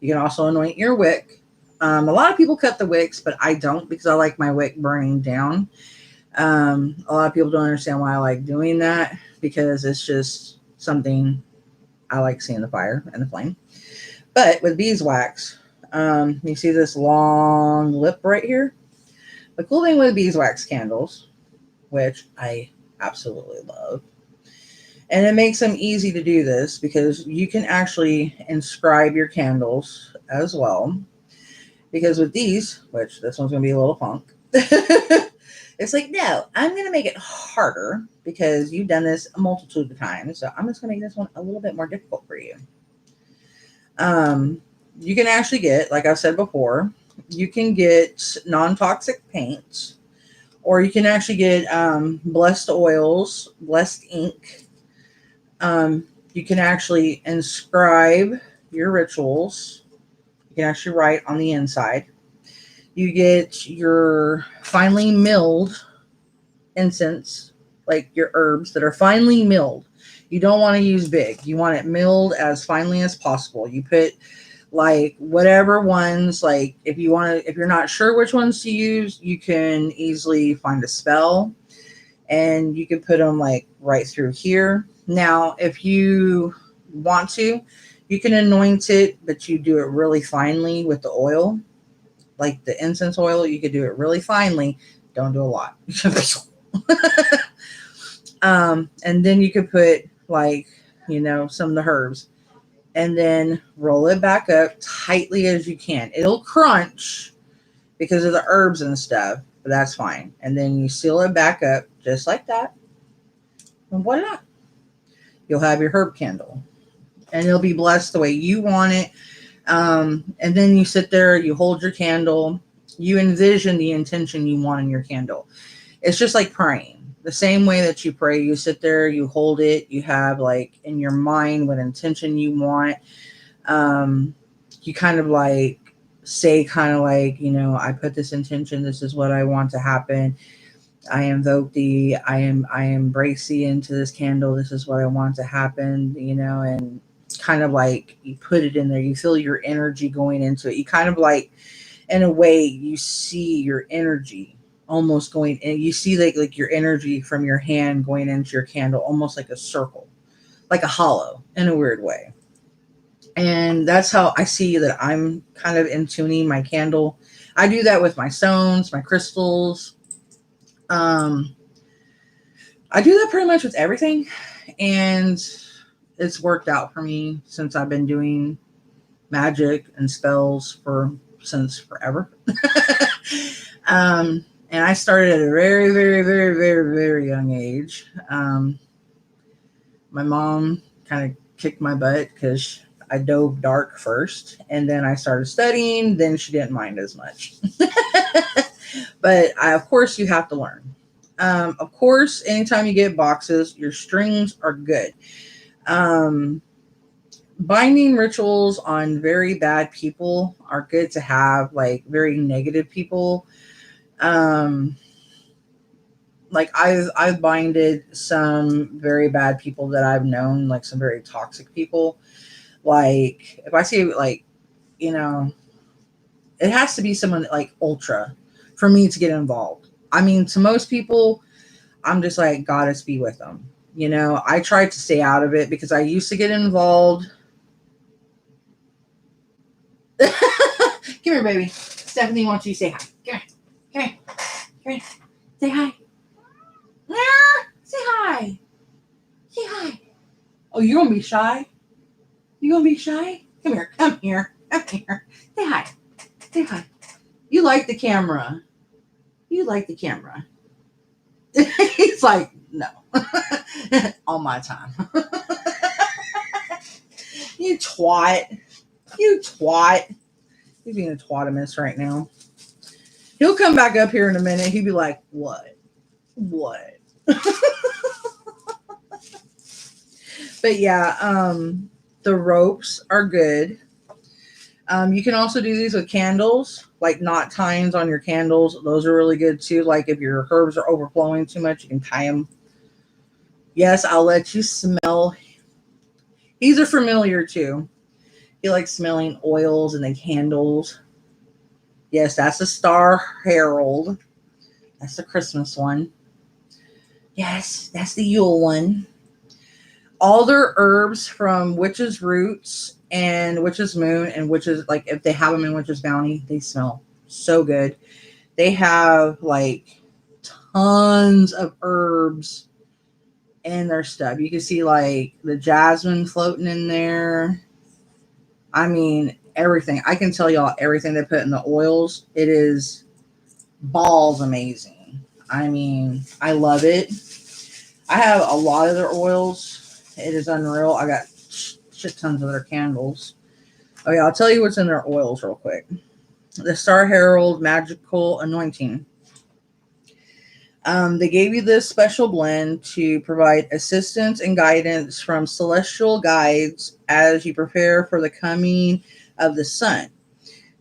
You can also anoint your wick. A lot of people cut the wicks, but I don't, because I like my wick burning down. A lot of people don't understand why I like doing that, because it's just something I like, seeing the fire and the flame. But with beeswax, you see this long lip right here? The cool thing with beeswax candles, which I absolutely love, and it makes them easy to do this because you can actually inscribe your candles as well. Because with these, which this one's going to be a little punk, it's like, no, I'm going to make it harder because you've done this a multitude of times. So I'm just going to make this one a little bit more difficult for you. You can actually get, like I said before, you can get non-toxic paints, or you can actually get blessed oils, blessed ink. You can actually inscribe your rituals. You can actually write on the inside. You get your finely milled incense, like your herbs that are finely milled. You don't want to use big. You want it milled as finely as possible. You put like whatever ones, like if you're not sure which ones to use, you can easily find a spell and you can put them like right through here. Now, if you want to, you can anoint it, but you do it really finely with the oil, like the incense oil. You could do it really finely. Don't do a lot. And then you could put like, some of the herbs, and then roll it back up tightly as you can. It'll crunch because of the herbs and stuff, but that's fine. And then you seal it back up just like that. And voila, you'll have your herb candle, and it'll be blessed the way you want it. And then you sit there, you hold your candle, you envision the intention you want in your candle. It's just like praying. The same way that you pray, you sit there, you hold it, you have like in your mind what intention you want. You kind of like say, I put this intention, this is what I want to happen. I invoke I embrace the into this candle, this is what I want to happen, and kind of like you put it in there, you feel your energy going into it. You kind of like, in a way, you see your energy almost going in. You see like your energy from your hand going into your candle, almost like a circle, like a hollow in a weird way. And that's how I see that I'm kind of in tuning my candle. I do that with my stones, my crystals. I do that pretty much with everything. And it's worked out for me since I've been doing magic and spells since forever. And I started at a very, very, very, very, very young age. My mom kind of kicked my butt because I dove dark first, and then I started studying. Then she didn't mind as much. But of course, you have to learn. Of course, anytime you get boxes, your strings are good. Binding rituals on very bad people are good to have, like very negative people. Like I've binded some very bad people that I've known, like some very toxic people. Like if I see, like, you know, it has to be someone like ultra for me to get involved. I mean, to most people, I'm just like, goddess be with them. You know, I tried to stay out of it because I used to get involved. Come here, baby. Stephanie wants you to say hi. Come here. Come here. Come here. Say hi. Say hi. Say hi. Oh, you gonna be shy? You gonna be shy? Come here. Come here. Come here. Say hi. Say hi. You like the camera. You like the camera. He's like, no. On my time. You twat. You twat. He's being a twatimus right now. He'll come back up here in a minute. He'll be like, what? What? But yeah, the ropes are good. You can also do these with candles, like knot tines on your candles. Those are really good too. Like if your herbs are overflowing too much, you can tie them. Yes, I'll let you smell. These are familiar too. You like smelling oils and the candles. Yes, that's a Star Herald. That's the Christmas one. Yes, that's the Yule one. All their herbs from Witch's Roots and Witch's Moon and Witch's, like if they have them in Witch's Bounty, they smell so good. They have like tons of herbs in their stuff. You can see like the jasmine floating in there. I mean, everything. I can tell y'all everything they put in the oils. It is balls amazing. I mean, I love it. I have a lot of their oils. It is unreal. I got shit tons of their candles. Okay, I'll tell you what's in their oils real quick. The Star Herald Magical Anointing. They gave you this special blend to provide assistance and guidance from celestial guides as you prepare for the coming of the sun.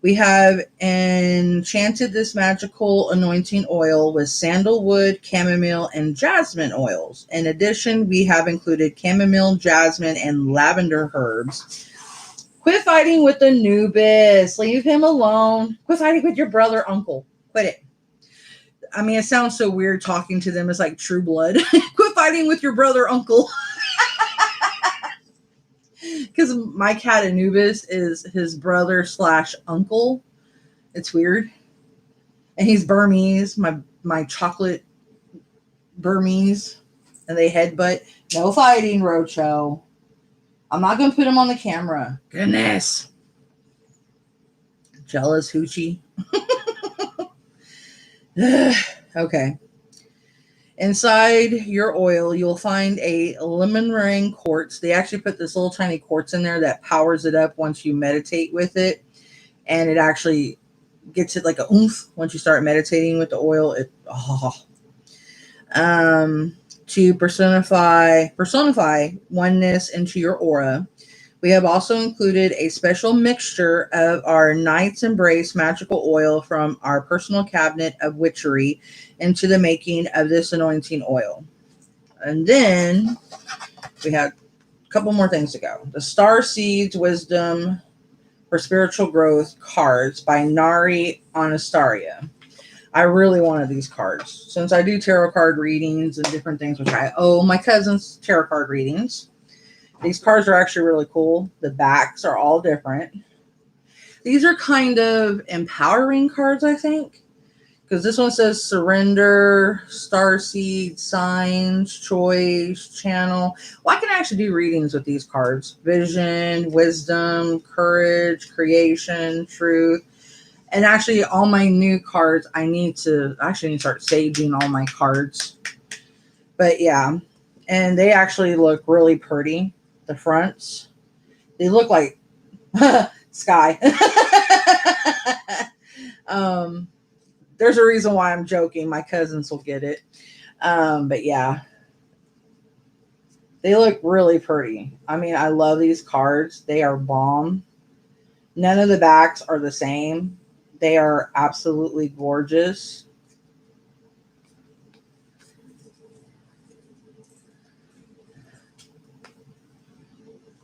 We have enchanted this magical anointing oil with sandalwood, chamomile, and jasmine oils. In addition, we have included chamomile, jasmine, and lavender herbs. Quit fighting with Anubis. Leave him alone. Quit fighting with your brother, uncle. Quit it. I mean, it sounds so weird talking to them as like true blood. Quit fighting with your brother, uncle. Because my cat Anubis is his brother / uncle. It's weird. And he's Burmese, my chocolate Burmese. And they headbutt. No fighting, Rocho. I'm not going to put him on the camera. Goodness. Jealous hoochie. Okay. Inside your oil, you'll find a lemon meringue quartz. They actually put this little tiny quartz in there that powers it up once you meditate with it. And it actually gets it like a oomph once you start meditating with the oil. To personify oneness into your aura. We have also included a special mixture of our Knight's Embrace magical oil from our personal cabinet of witchery into the making of this anointing oil. And then we have a couple more things to go. The Star Seeds Wisdom for Spiritual Growth cards by Nari Anastaria. I really wanted these cards since I do tarot card readings and different things, which I owe my cousin's tarot card readings. These cards are actually really cool. The backs are all different. These are kind of empowering cards, I think. because this one says surrender, starseed, signs, choice, channel. Well, I can actually do readings with these cards: vision, wisdom, courage, creation, truth. And actually, all my new cards, I need to start saging all my cards. But yeah, and they actually look really pretty. The fronts, they look like sky. um, there's a reason why I'm joking. My cousins will get it. But yeah, they look really pretty. I mean, I love these cards. They are bomb. None of the backs are the same. They are absolutely gorgeous.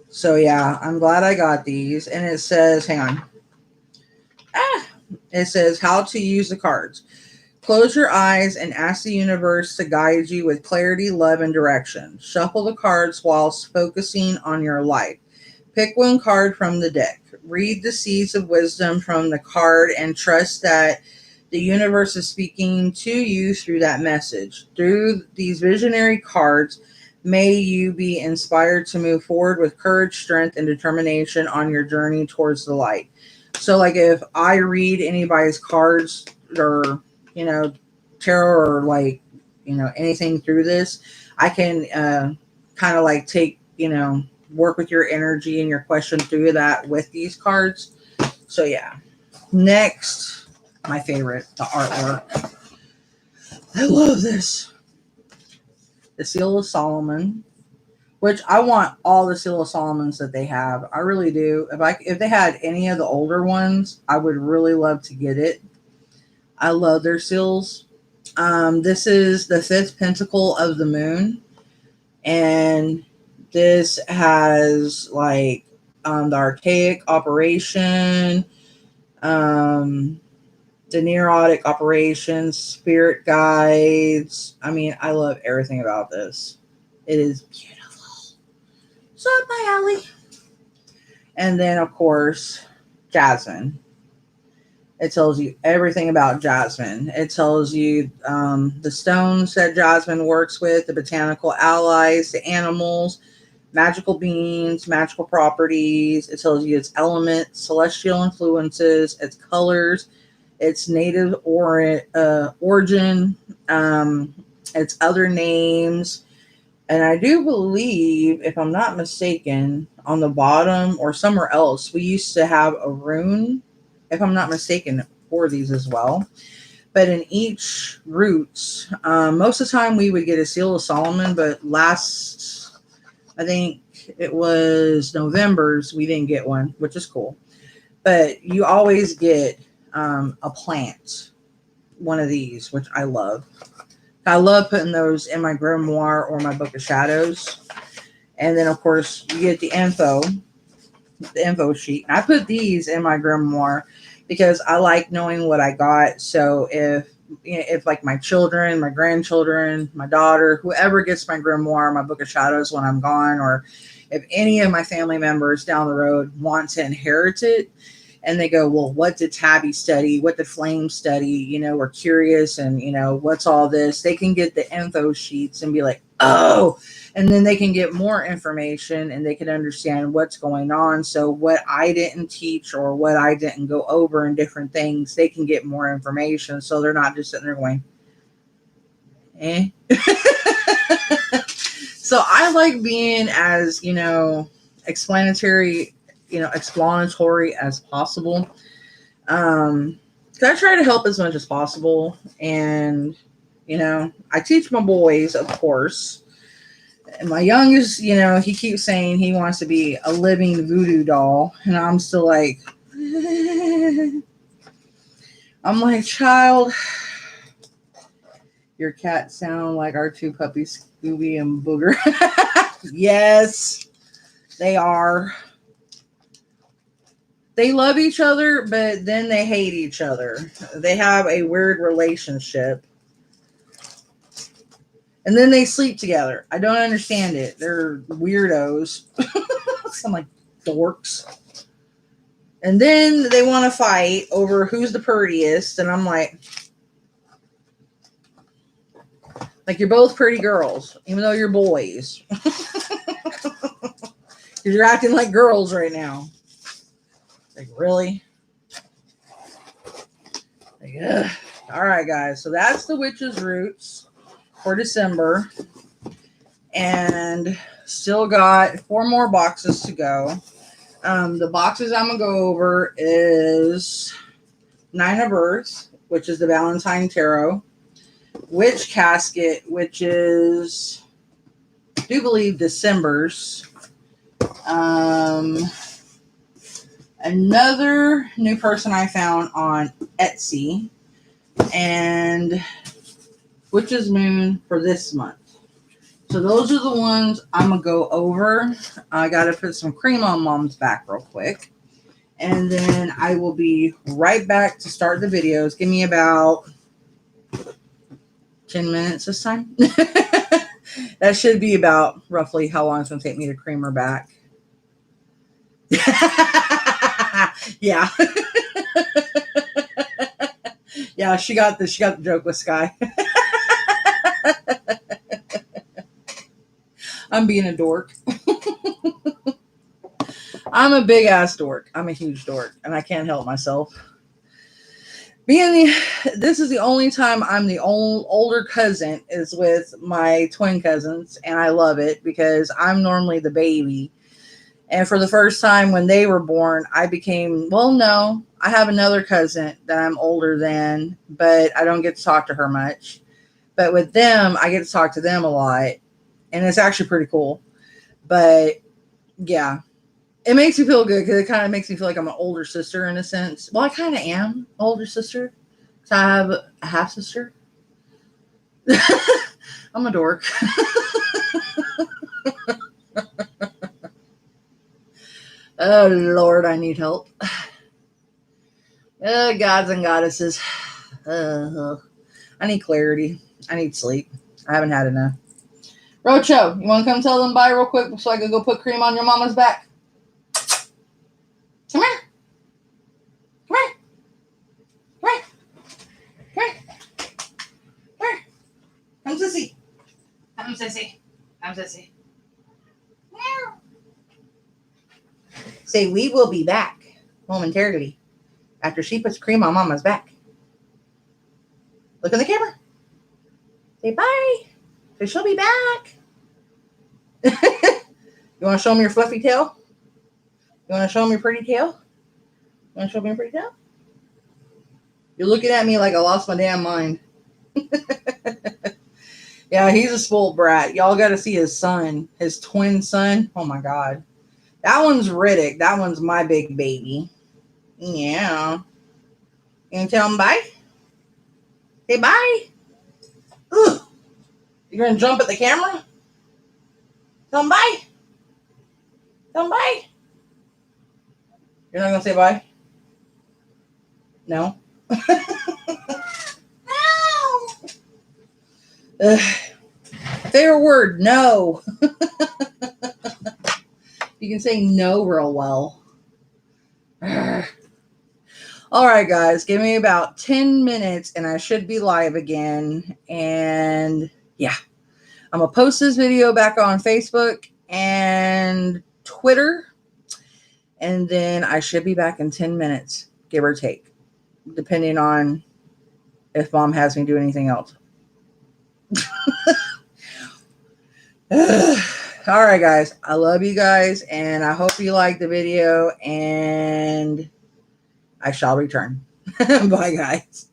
So yeah, I'm glad I got these. And it says, hang on. It says how to use the cards. Close your eyes and ask the universe to guide you with clarity, love, and direction. Shuffle the cards whilst focusing on your life. Pick one card from the deck. Read the seeds of wisdom from the card and trust that the universe is speaking to you through that message. Through these visionary cards, may you be inspired to move forward with courage, strength, and determination on your journey towards the light. So, like, if I read anybody's cards or, tarot or, like, anything through this, I can kind of like take, work with your energy and your question through that with these cards. So, yeah. Next, my favorite, the artwork. I love this. The Seal of Solomon, which I want all the Seal of Solomons that they have. I really do. If they had any of the older ones, I would really love to get it. I love their seals. This is the fifth pentacle of the moon, and this has like the archaic operation, the neurotic operations, spirit guides. I mean, I love everything about this. It is beautiful. So up my alley. And then, of course, Jasmine. It tells you everything about Jasmine. It tells you the stones that Jasmine works with, the botanical allies, the animals, magical beings, magical properties. It tells you its elements, celestial influences, its colors, its native origin, its other names. And I do believe, if I'm not mistaken, on the bottom or somewhere else, we used to have a rune, if I'm not mistaken, for these as well. But in each route, most of the time we would get a Seal of Solomon, but last, I think it was November's, we didn't get one, which is cool. But you always get a plant, one of these, which I love. I love putting those in my grimoire or my book of shadows. And then, of course, you get the info sheet. And I put these in my grimoire because I like knowing what I got. So if like my children, my grandchildren, my daughter, whoever gets my grimoire, my book of shadows when I'm gone, or if any of my family members down the road want to inherit it, and they go, well, what did Tabby study? What did Flame study? We're curious, and what's all this? They can get the info sheets and be like, oh, and then they can get more information and they can understand what's going on. So what I didn't teach or what I didn't go over in different things, they can get more information. So they're not just sitting there going, eh. So I like being as, explanatory as possible. I try to help as much as possible. And, I teach my boys, of course. And my youngest, he keeps saying he wants to be a living voodoo doll. And I'm still like, I'm like, child, your cats sound like our two puppies, Scooby and Booger. Yes, they are. They love each other, but then they hate each other. They have a weird relationship. And then they sleep together. I don't understand it. They're weirdos. Some like dorks. And then they want to fight over who's the prettiest. And I'm like, Like you're both pretty girls, even though you're boys. You're acting like girls right now. Like, really? Like, ugh. All right, guys. So that's the witch's roots for December. And still got 4 more boxes to go. The boxes I'm going to go over is Nine of Earth, which is the Valentine Tarot. Witch Casket, which is, I do believe, December's. Another new person I found on Etsy, and Witch's Moon for this month. So those are the ones I'm going to go over. I got to put some cream on Mom's back real quick. And then I will be right back to start the videos. Give me about 10 minutes this time. That should be about roughly how long it's going to take me to cream her back. Yeah. Yeah, she got the joke with Sky. I'm being a dork. I'm a big ass dork. I'm a huge dork, and I can't help myself. This is the only time I'm the older cousin is with my twin cousins, and I love it because I'm normally the baby. And for the first time when they were born, I became, well, no, I have another cousin that I'm older than, but I don't get to talk to her much. But with them, I get to talk to them a lot, and it's actually pretty cool. But yeah, it makes me feel good because it kind of makes me feel like I'm an older sister in a sense. Well, I kind of am an older sister. So I have a half sister. I'm a dork. Oh, Lord, I need help. Gods and goddesses. I need clarity. I need sleep. I haven't had enough. Rocho, you want to come tell them bye real quick so I can go put cream on your mama's back? Come here. Come here. Come here. Come here. Come here. Come, sissy. Come, sissy. Come, sissy. Meow. Say, we will be back momentarily after she puts cream on mama's back. Look in the camera. Say bye. So she'll be back. You want to show them your fluffy tail? You want to show them your pretty tail? You want to show them your pretty tail? You're looking at me like I lost my damn mind. Yeah, he's a spoiled brat. Y'all got to see his son, his twin son. Oh my God. That one's Riddick. That one's my big baby. Yeah. You gonna tell him bye? Say bye. Ugh. You're gonna jump at the camera? Tell him bye. Tell him bye. You're not gonna say bye? No. No. Favorite word, no. You can say no real well. All right, guys, give me about 10 minutes and I should be live again. And yeah, I'm going to post this video back on Facebook and Twitter. And then I should be back in 10 minutes, give or take, depending on if Mom has me do anything else. All right, guys. I love you guys, and I hope you liked the video, and I shall return. Bye, guys.